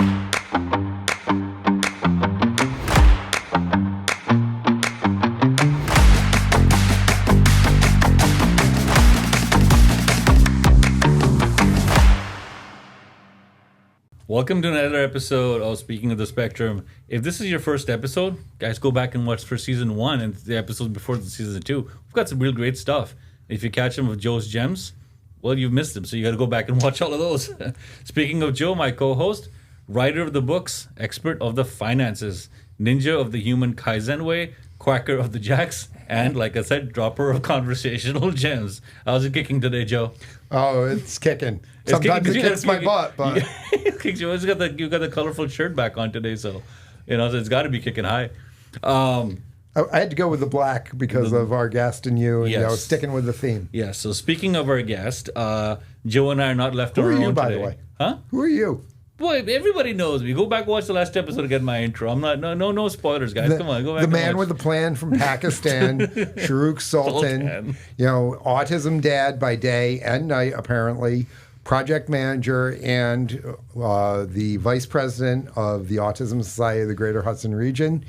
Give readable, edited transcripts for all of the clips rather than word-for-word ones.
Welcome to another episode of Speaking of the Spectrum. If this is your first episode, guys, go back and watch for season 1 and the episodes before the season 2. We've got some real great stuff. If you catch them with Joe's Gems, well, you've missed them, so you got to go back and watch all of those. Speaking of Joe, my co-host, writer of the books, expert of the finances, ninja of the human Kaizen way, quacker of the jacks, and, like I said, dropper of conversational gems. How's it kicking today, Joe? Oh, it's kicking. Sometimes it kicks my butt, but you've got the colorful shirt back on today, so so it's got to be kicking high. I had to go with the black because of our guest and you, and sticking with the theme. Yeah. So speaking of our guest, Joe and I are not left on our own today. Who are you, by the way? Huh? Who are you? Boy, everybody knows me. Go back and watch the last episode to get my intro. I'm not no spoilers, guys. Come on, go back. The man with the plan from Pakistan, Shahrukh Sultan. Autism dad by day and night, apparently. Project manager and the vice president of the Autism Society of the Greater Hudson Region.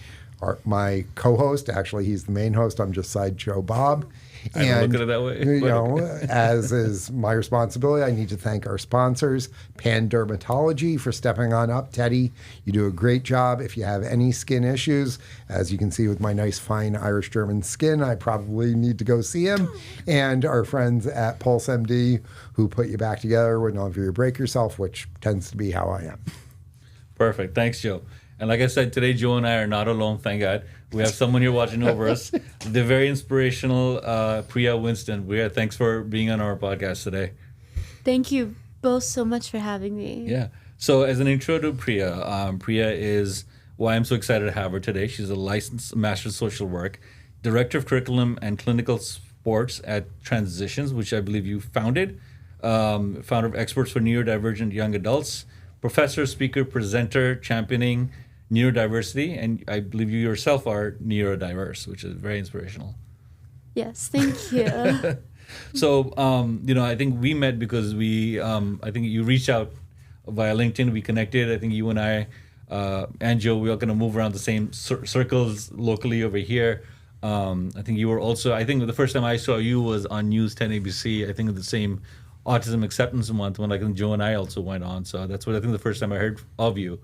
My co-host, actually, he's the main host. I'm just Sideshow Bob. I don't look at it that way. As is my responsibility, I need to thank our sponsors, Pan Dermatology, for stepping on up. Teddy, you do a great job. If you have any skin issues, as you can see with my nice, fine Irish-German skin, I probably need to go see him. And our friends at Pulse MD, who put you back together whenever you break yourself, which tends to be how I am. Perfect. Thanks, Joe. And like I said, today Joe and I are not alone, thank God. We have someone here watching over us, the very inspirational Priya Winston. Priya, thanks for being on our podcast today. Thank you both so much for having me. Yeah. So as an intro to Priya, Priya is why I'm so excited to have her today. She's a licensed Master of Social Work, Director of Curriculum and Clinical Sports at Transitions, which I believe you founded, founder of Experts for Neurodivergent Young Adults, professor, speaker, presenter, championing neurodiversity, and I believe you yourself are neurodiverse, which is very inspirational. Yes, thank you. So, I think we met because I think you reached out via LinkedIn. We connected. I think you and I, and Joe, we all kind of move around the same circles locally over here. I think you were also, I think the first time I saw you was on News 10 ABC, I think at the same Autism Acceptance Month when Joe and I also went on. So that's what I think the first time I heard of you.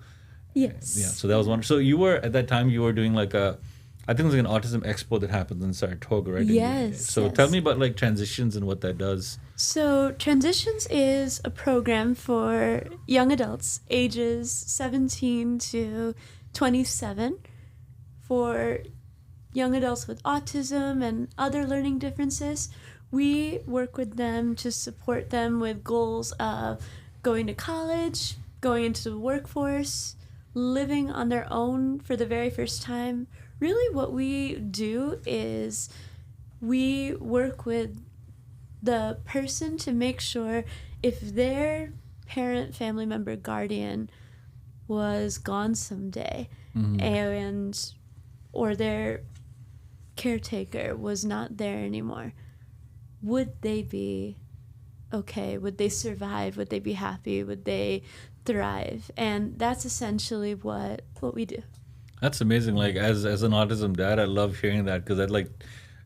Yes. Yeah. So that was one. So you were at that time you were doing I think it was like an autism expo that happens in Saratoga, right? Yes. So tell me about Transitions and what that does. So Transitions is a program for young adults ages 17 to 27 for young adults with autism and other learning differences. We work with them to support them with goals of going to college, going into the workforce, living on their own for the very first time. Really what we do is we work with the person to make sure if their parent, family member, guardian was gone someday or their caretaker was not there anymore, would they be okay? Would they survive? Would they be happy? Would they thrive? And that's essentially what we do. That's amazing. As an autism dad, I love hearing that because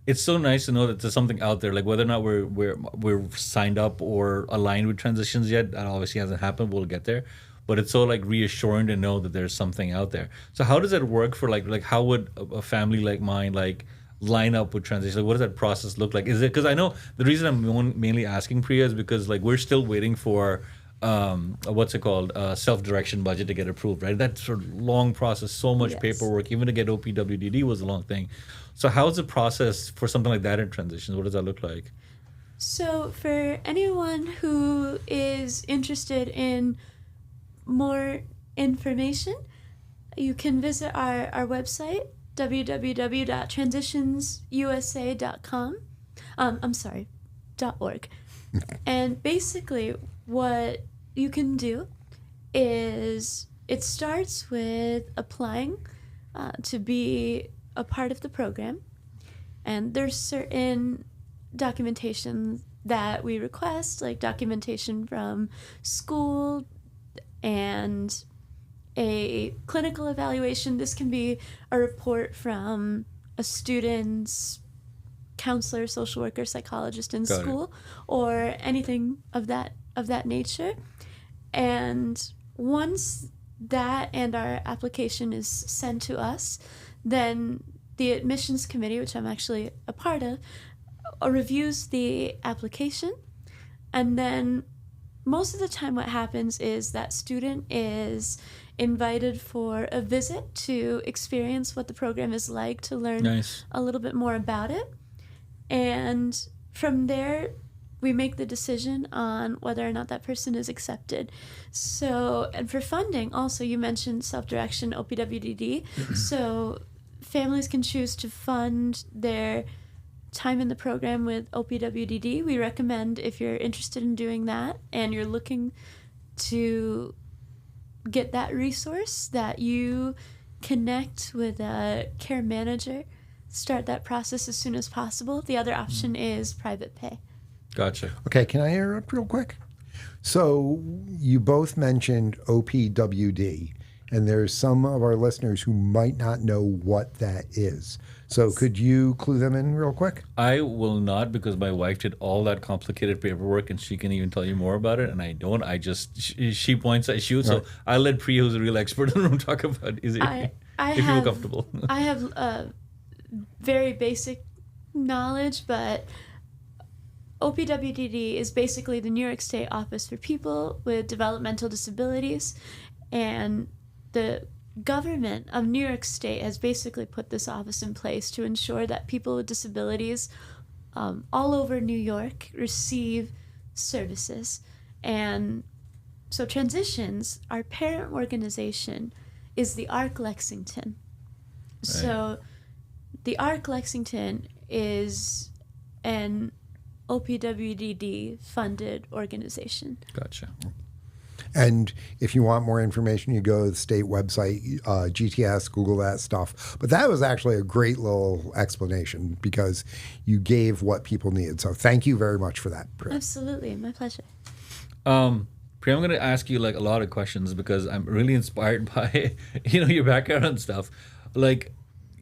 it's so nice to know that there's something out there. Whether or not we're signed up or aligned with Transitions yet, that obviously hasn't happened. We'll get there, but it's so reassuring to know that there's something out there. So how does that work for how would a family like mine line up with Transitions? What does that process look like? Is it because I know the reason I'm mainly asking Priya is because we're still waiting for self-direction budget to get approved, right? That's a long process, so much paperwork. Even to get OPWDD was a long thing. So how's the process for something like that in Transitions? What does that look like? So for anyone who is interested in more information, you can visit our website, www.transitionsusa.com. .org. And basically what you can do is it starts with applying to be a part of the program. And there's certain documentation that we request, like documentation from school and a clinical evaluation. This can be a report from a student's counselor, social worker, psychologist in school, or anything of that nature. And once that and our application is sent to us, then the admissions committee, which I'm actually a part of, reviews the application. And then most of the time what happens is that student is invited for a visit to experience what the program is like, to learn a little bit more about it. And from there, we make the decision on whether or not that person is accepted. So, and for funding, also, you mentioned self-direction, OPWDD. So families can choose to fund their time in the program with OPWDD. We recommend, if you're interested in doing that and you're looking to get that resource, that you connect with a care manager, start that process as soon as possible. The other option is private pay. Gotcha. Okay, can I interrupt real quick? So you both mentioned OPWD, and there's some of our listeners who might not know what that is. So could you clue them in real quick? I will not, because my wife did all that complicated paperwork, and she can even tell you more about it, and I don't. I just, she points, I shoot. So I'll let Priya, who's a real expert in the room, talk about it. If you feel comfortable. I have very basic knowledge, but OPWDD is basically the New York State Office for People with Developmental Disabilities, and the government of New York State has basically put this office in place to ensure that people with disabilities all over New York receive services. And so Transitions, our parent organization, is the ARC Lexington. Right. So the ARC Lexington is an OPWDD funded organization. Gotcha. And if you want more information, you go to the state website, GTS, Google that stuff. But that was actually a great little explanation, because you gave what people needed. So thank you very much for that, Priya. Absolutely. My pleasure. Priya, I'm going to ask you like a lot of questions, because I'm really inspired by, your background and stuff. Like,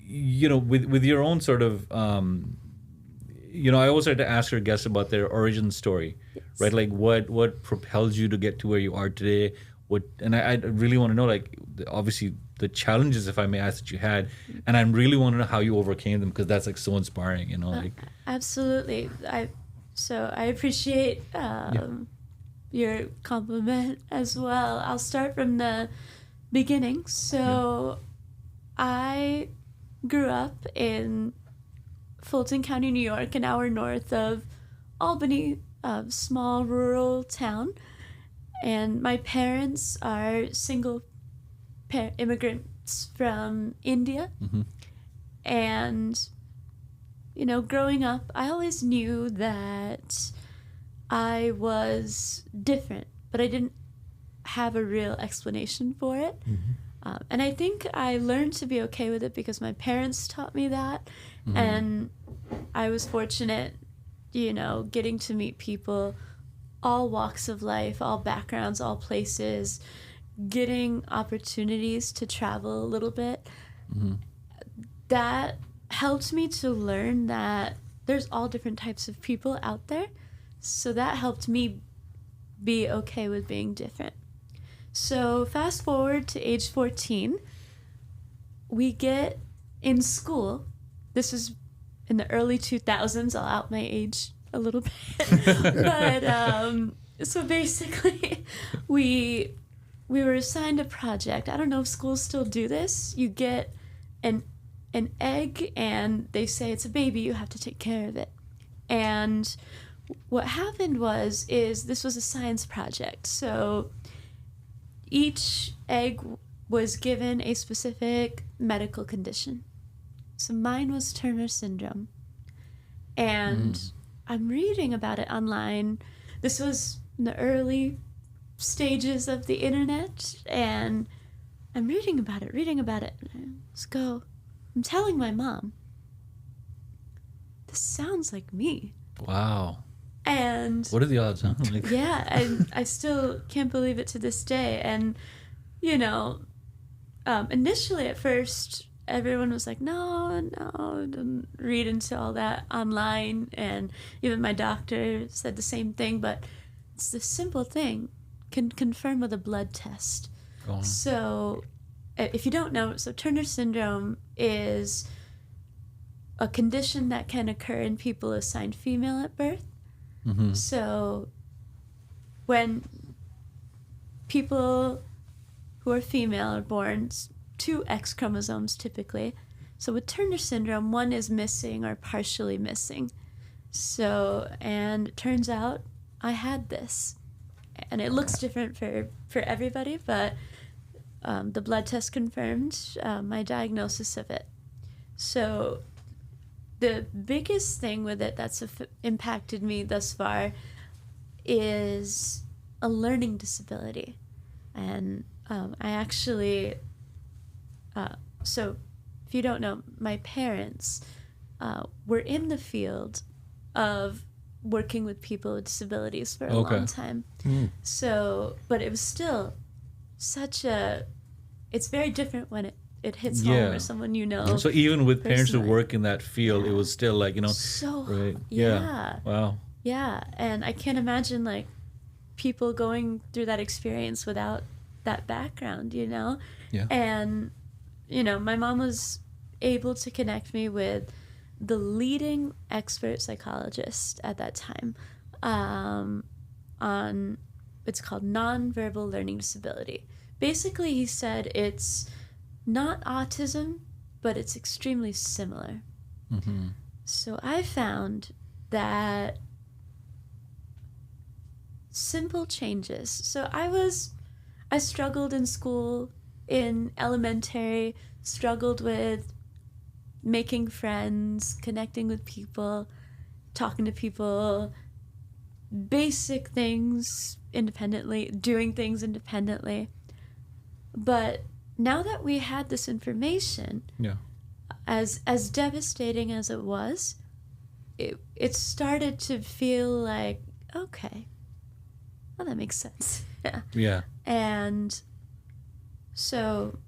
with your own sort of, I always like to ask our guests about their origin story, right? Like what propelled you to get to where you are today? And I really want to know, like, obviously the challenges, if I may ask, that you had, and I really want to know how you overcame them, because that's like so inspiring, like. Absolutely. I appreciate your compliment as well. I'll start from the beginning. So I grew up in Fulton County, New York, an hour north of Albany, a small rural town. And my parents are single immigrants from India. Mm-hmm. And, growing up, I always knew that I was different, but I didn't have a real explanation for it. Mm-hmm. And I think I learned to be okay with it because my parents taught me that. Mm-hmm. And I was fortunate, getting to meet people, all walks of life, all backgrounds, all places, getting opportunities to travel a little bit. Mm-hmm. That helped me to learn that there's all different types of people out there. So that helped me be okay with being different. So fast forward to age 14, we get in school. This is in the early 2000s. I'll out my age a little bit. But so basically, we were assigned a project. I don't know if schools still do this. You get an egg, and they say it's a baby. You have to take care of it. And what happened is this was a science project. So each egg was given a specific medical condition. So mine was Turner syndrome. And I'm reading about it online. This was in the early stages of the internet, and I'm reading about it. Let's go. I'm telling my mom, this sounds like me. Wow. And what are the odds, huh? Yeah, and I still can't believe it to this day. And, initially at first, everyone was like, no, don't read into all that online. And even my doctor said the same thing, but it's the simple thing. Can confirm with a blood test. Go on. So if you don't know, so Turner syndrome is a condition that can occur in people assigned female at birth. Mm-hmm. So when people who are female are born, 2 X chromosomes typically. So with Turner syndrome, one is missing or partially missing. So, and it turns out I had this. And it looks different for everybody, but the blood test confirmed my diagnosis of it. So the biggest thing with it that's impacted me thus far is a learning disability. And I actually, so if you don't know, my parents were in the field of working with people with disabilities for a long time. So, but it was still it's very different when it hits home or someone you know. So even with parents who personally. work in that field, it was still like, So, right? yeah. Wow. Yeah, and I can't imagine like people going through that experience without that background, you know? Yeah. And, you know, my mom was able to connect me with the leading expert psychologist at that time on, it's called nonverbal learning disability. Basically, he said it's not autism, but it's extremely similar. Mm-hmm. So I found that simple changes. So I struggled in school, in elementary, struggled with making friends, connecting with people, talking to people, basic things independently, doing things independently. But now that we had this information, Yeah. as devastating as it was, it started to feel like, okay, well, that makes sense. Yeah. And so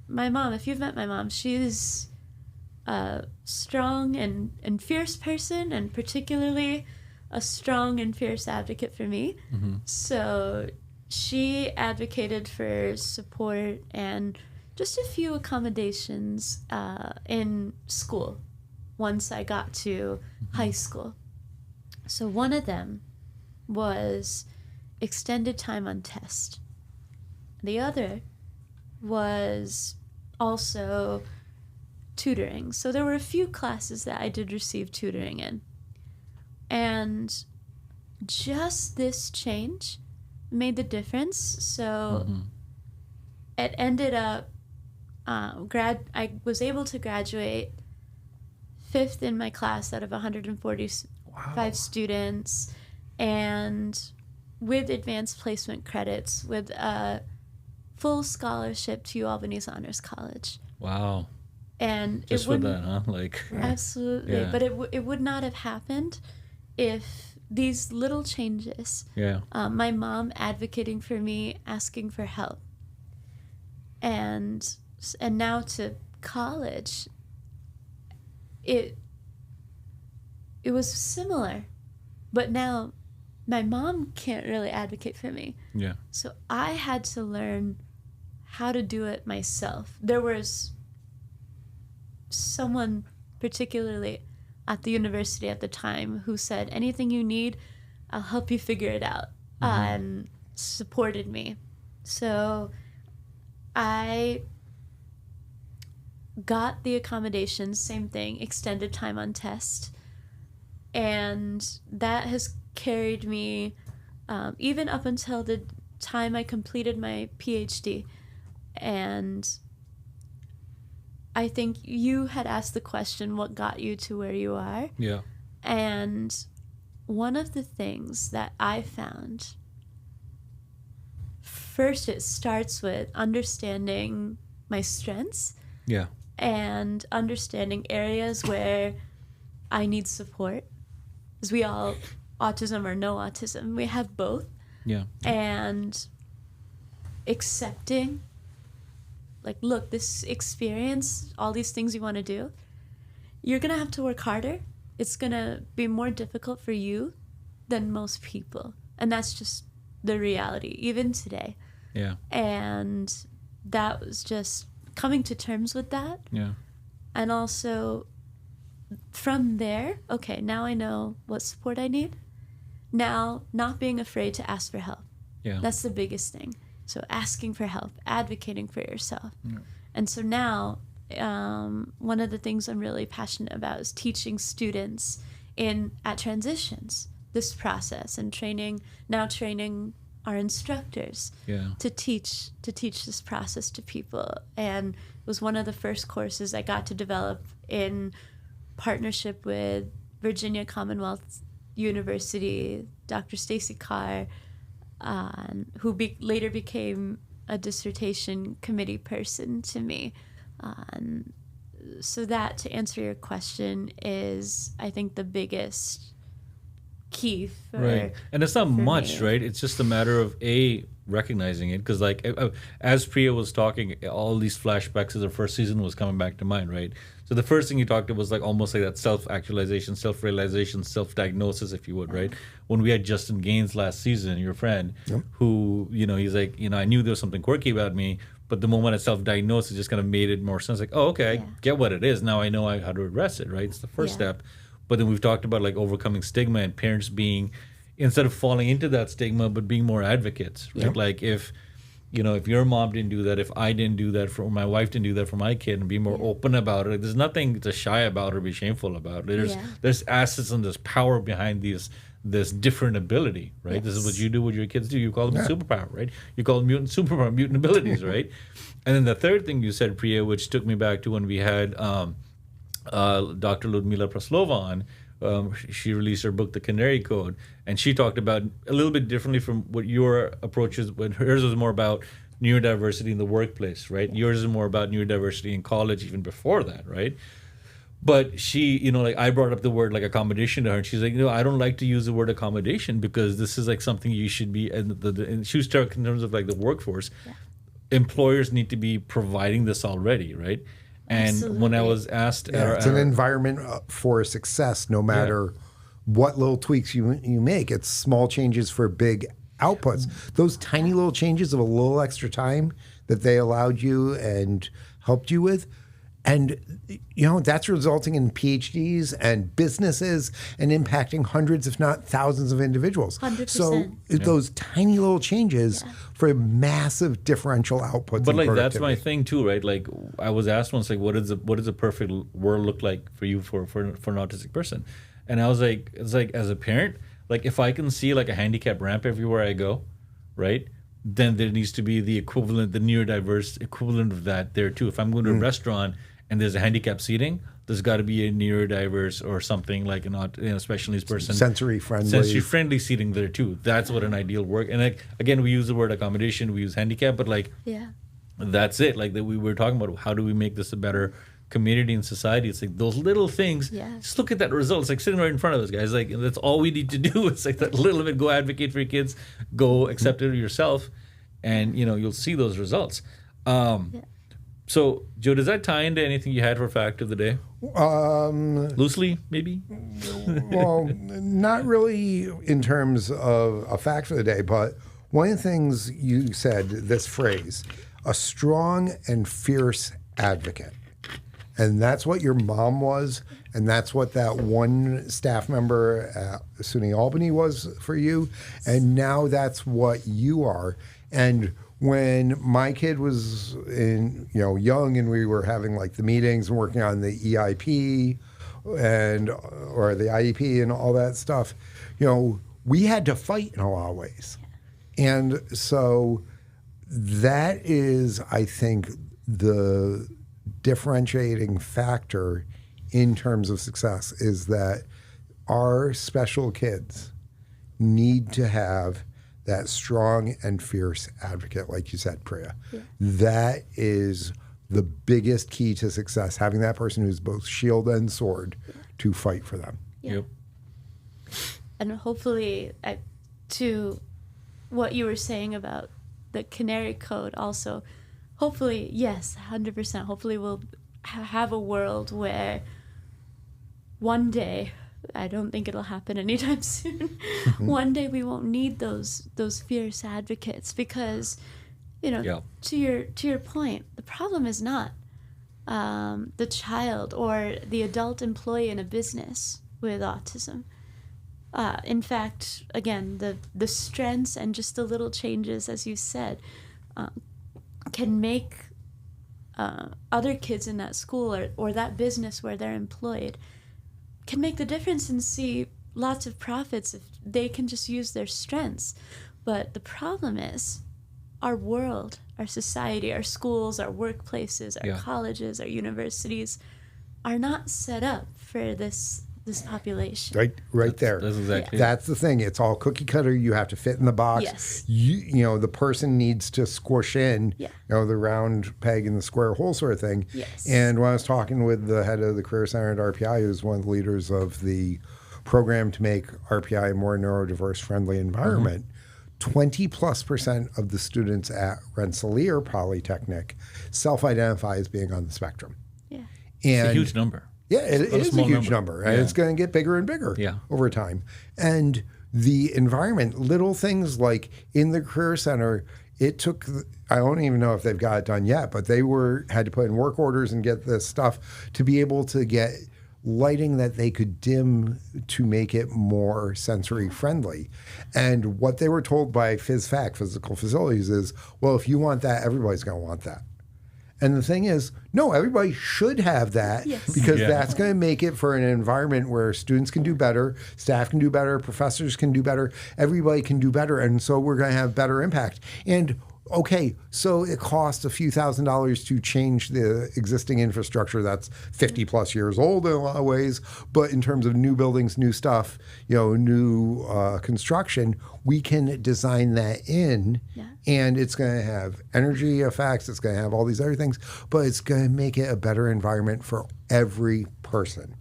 my mom, if you've met my mom, she's a strong and fierce person, and particularly a strong and fierce advocate for me. Mm-hmm. So she advocated for support and just a few accommodations in school once I got to high school. So one of them was extended time on test. The other was also tutoring. So there were a few classes that I did receive tutoring in. And just this change made the difference. So it ended up, I was able to graduate 5th in my class out of 145 students, and with advanced placement credits, with a full scholarship to Albany's Honors College. Wow. And Just it for wouldn't, that, huh? Like. absolutely. Yeah. But it would not have happened if these little changes, Yeah. my mom advocating for me, asking for help, and now to college, it was similar, but now my mom can't really advocate for me. Yeah. So I had to learn how to do it myself. There was someone particularly at the university at the time who said, anything you need, I'll help you figure it out, and supported me. So I got the accommodations, same thing, extended time on test, and that has carried me even up until the time I completed my PhD. And I think you had asked the question, what got you to where you are? Yeah. And one of the things that I found, first it starts with understanding my strengths Yeah. and understanding areas where I need support. Because we all, autism or no autism, we have both. Yeah. And accepting like, look, this experience, all these things you want to do, you're going to have to work harder. It's going to be more difficult for you than most people. And that's just the reality, even today. Yeah. And that was just coming to terms with that. Yeah. And also from there, okay, now I know what support I need. Now, not being afraid to ask for help. Yeah. That's the biggest thing. So asking for help, advocating for yourself. Yeah. And so now, one of the things I'm really passionate about is teaching students at transitions this process, and training our instructors to teach this process to people. And it was one of the first courses I got to develop in partnership with Virginia Commonwealth University, Dr. Stacy Carr, who later became a dissertation committee person to me. So that, to answer your question, is, I think, the biggest key for, right. And it's not much, me. right? It's just a matter of recognizing it, because like as Priya was talking, all these flashbacks of the first season was coming back to mind, right? So the first thing you talked about was like almost like that self-actualization, self-realization, self-diagnosis, if you would, right? When we had Justin Gaines last season, your friend, who, he's like, I knew there was something quirky about me, but the moment I self-diagnosed, it just kind of made it more sense. Like, oh, okay, I get what it is. Now I know how to address it, right? It's the first step. But then we've talked about like overcoming stigma and parents being, instead of falling into that stigma, but being more advocates, right? Yep. Like if your mom didn't do that, if I didn't do that, or my wife didn't do that for my kid, and be more open about it. There's nothing to shy about or be shameful about. There's assets and there's power behind this different ability, right? Yes. This is what you do, what your kids do. You call them superpower, right? You call them mutant abilities, right? And then the third thing you said, Priya, which took me back to when we had Dr. Ludmila Praslova on. She released her book, The Canary Code, and she talked about a little bit differently from what your approach is. When hers was more about neurodiversity in the workplace, right? Yours is more about neurodiversity in college, even before that, right? But she, like I brought up the word like accommodation to her, and she's like, I don't like to use the word accommodation because this is like something you should be. And she was talking in terms of like the workforce. Yeah. Employers need to be providing this already, right? And Absolutely. When I was asked, it's an environment for success, no matter what little tweaks you make. It's small changes for big outputs. Those tiny little changes of a little extra time that they allowed you and helped you with. And, that's resulting in PhDs and businesses and impacting hundreds, if not thousands of individuals. 100%. So those tiny little changes for massive differential outputs. But like, that's my thing too, right? Like I was asked once, like, what does a perfect world look like for you for an autistic person? And I was like, it's like, as a parent, like if I can see like a handicap ramp everywhere I go, right? Then there needs to be the equivalent, the neurodiverse equivalent of that there too. If I'm going to a restaurant and there's a handicap seating, there's got to be a neurodiverse or something like a special needs person. Sensory friendly seating there too. That's what an ideal work. And like, again, we use the word accommodation, we use handicap, but like, that's it. Like that we were talking about, how do we make this a better community and society? It's like those little things. Just look at that result. It's like sitting right in front of us, guys. Like that's all we need to do. It's like that little bit. Go advocate for your kids. Go accept it yourself, and you'll see those results. So, Joe, does that tie into anything you had for Fact of the Day? Loosely, maybe? Well, not really in terms of a fact for the day, but one of the things you said, this phrase, a strong and fierce advocate. And that's what your mom was, and that's what that one staff member at SUNY Albany was for you, and now that's what you are. And when my kid was young and we were having like the meetings and working on the EIP or the IEP and all that stuff, we had to fight in a lot of ways. And so that is, I think, the differentiating factor in terms of success, is that our special kids need to have that strong and fierce advocate, like you said, Priya. That is the biggest key to success, having that person who's both shield and sword to fight for them. Yep. And hopefully, to what you were saying about the Canary Code also, hopefully, yes, 100%. Hopefully we'll have a world where one day, I don't think it'll happen anytime soon, one day we won't need those fierce advocates because, to your point, the problem is not the child or the adult employee in a business with autism. In fact, again, the strengths and just the little changes, as you said, can make other kids in that school or that business where they're employed can make the difference and see lots of profits if they can just use their strengths. But the problem is our world, our society, our schools, our workplaces, our colleges, our universities are not set up for this population. Right there. That's exactly That's the thing. It's all cookie cutter. You have to fit in the box. Yes. The person needs to squish in, Yeah. the round peg in the square hole sort of thing. Yes. And when I was talking with the head of the Career Center at RPI, who's one of the leaders of the program to make RPI a more neurodiverse friendly environment, 20+% of the students at Rensselaer Polytechnic self-identify as being on the spectrum. Yeah. And it's a huge number. yeah, it is a small huge number, and Yeah. it's going to get bigger and bigger Yeah. over time. And the environment, little things like in the Career Center, it took, I don't even know if they've got it done yet, but they had to put in work orders and get this stuff to be able to get lighting that they could dim to make it more sensory friendly. And what they were told by PhysFac, Physical Facilities, is, well, if you want that, everybody's going to want that. And the thing is, no, everybody should have that because that's going to make it for an environment where students can do better, staff can do better, professors can do better, everybody can do better. And so we're going to have better impact. And okay, so it costs a few $1,000s to change the existing infrastructure that's 50 plus years old in a lot of ways. But in terms of new buildings, new stuff, new construction, we can design that in. Yeah. And it's going to have energy effects. It's going to have all these other things, but it's going to make it a better environment for every person.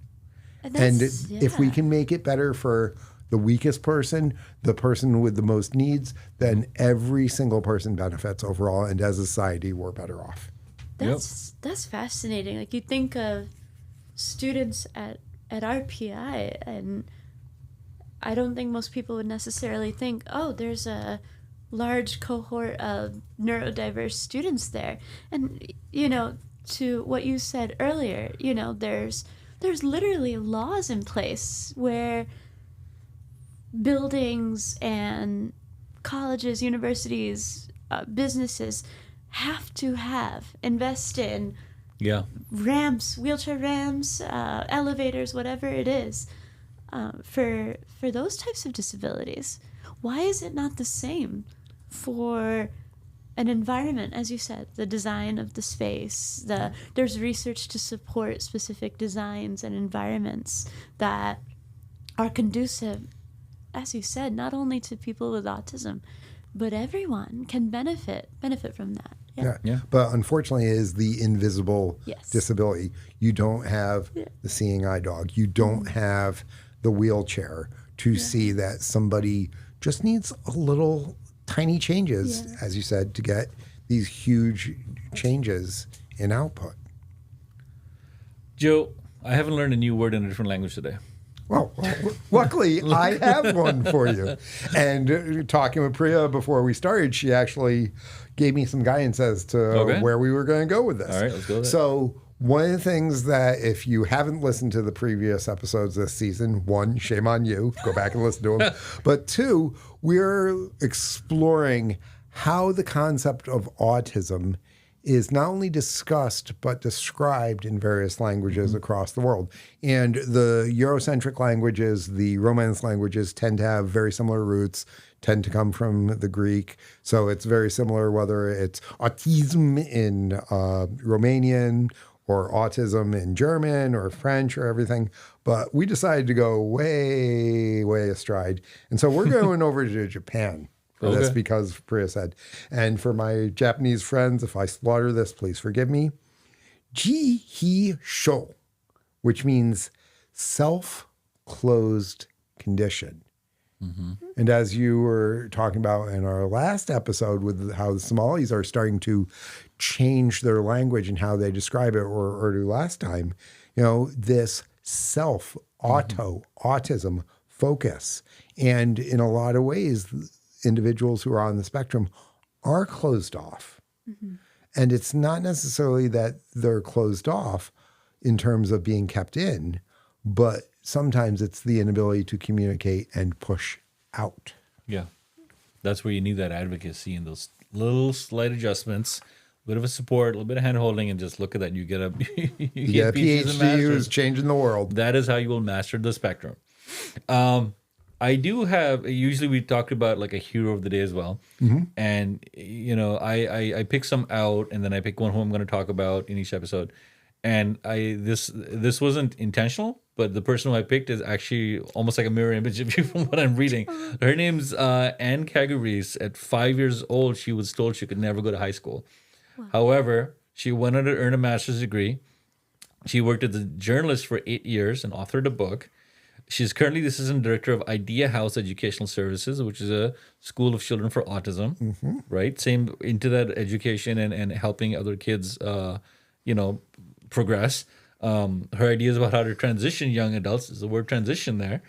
And if we can make it better for the weakest person, the person with the most needs, then every single person benefits overall. And as a society, we're better off. That's fascinating. Like, you think of students at RPI, and I don't think most people would necessarily think, oh, there's a large cohort of neurodiverse students there. And, to what you said earlier, there's literally laws in place where buildings and colleges, universities, businesses have to invest in ramps, wheelchair ramps, elevators, whatever it is, for those types of disabilities. Why is it not the same for an environment, as you said, the design of the space? There's research to support specific designs and environments that are conducive, as you said, not only to people with autism, but everyone can benefit from that. Yeah. But unfortunately, it is the invisible Yes. disability. You don't have the seeing eye dog. You don't have the wheelchair to see that somebody just needs a little tiny changes, as you said, to get these huge changes in output. Joe, I haven't learned a new word in a different language today. Well, luckily, I have one for you. And talking with Priya before we started, she actually gave me some guidance as to where we were going to go with this. All right, let's go with it. So one of the things that, if you haven't listened to the previous episodes this season, one, shame on you, go back and listen to them. But two, we're exploring how the concept of autism is not only discussed, but described in various languages across the world. And the Eurocentric languages, the Romance languages, tend to have very similar roots, tend to come from the Greek. So it's very similar, whether it's autism in Romanian or autism in German or French or everything. But we decided to go way, way astride. And so we're going over to Japan. This because Priya said. And for my Japanese friends, if I slaughter this, please forgive me. Ji-hi-sho, which means self-closed condition. And as you were talking about in our last episode with how the Somalis are starting to change their language and how they describe it, or do last time, this autism focus. And in a lot of ways, individuals who are on the spectrum are closed off. And it's not necessarily that they're closed off in terms of being kept in, but sometimes it's the inability to communicate and push out. Yeah. That's where you need that advocacy and those little slight adjustments, a bit of a support, a little bit of hand holding, and just look at that. You get a you get a PhD who's changing the world. That is how you will master the spectrum. I do have, usually we talked about like a hero of the day as well. And, I pick some out, and then I pick one who I'm going to talk about in each episode. And this wasn't intentional, but the person who I picked is actually almost like a mirror image of you from what I'm reading. Her name's Anne Kagarise. At 5 years old, she was told she could never go to high school. Wow. However, she went on to earn a master's degree. She worked as a journalist for 8 years and authored a book. She's currently the assistant director of Idea House Educational Services, which is a school of children for autism, right? Same into that education and helping other kids, progress. Her ideas about how to transition young adults, is the word transition there,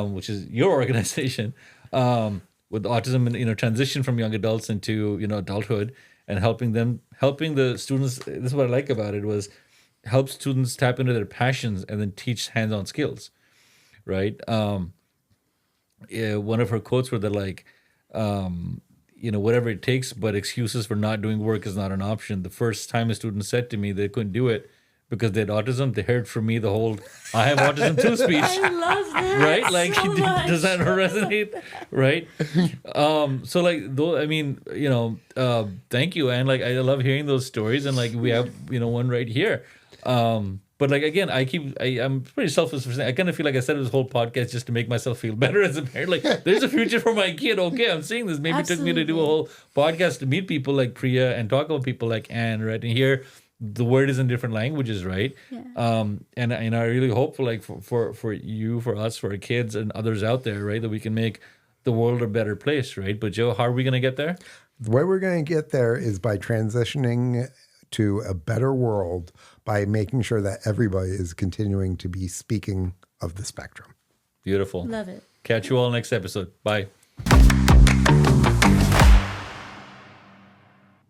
which is your organization, with autism and, transition from young adults into, adulthood, and helping the students. This is what I like about it, was help students tap into their passions and then teach hands-on skills. Right. One of her quotes were that like, whatever it takes, but excuses for not doing work is not an option. The first time a student said to me they couldn't do it because they had autism, they heard from me the whole "I have autism too" speech. I love that. Right? Like, so does that resonate? Right? So like, though, I mean, thank you, and like, I love hearing those stories, and like, we have one right here. But like, again, I'm pretty selfish for saying, I kind of feel like I said this whole podcast just to make myself feel better as a parent. Like, there's a future for my kid. Okay, I'm seeing this. Maybe Absolutely. It took me to do a whole podcast to meet people like Priya and talk about people like Anne, right? And hear the word is in different languages, right? Yeah. And I really hope for you, for us, for our kids and others out there, right, that we can make the world a better place, right? But Joe, how are we going to get there? The way we're going to get there is by transitioning to a better world, by making sure that everybody is continuing to be speaking of the spectrum. Beautiful. Love it. Catch you all next episode. Bye.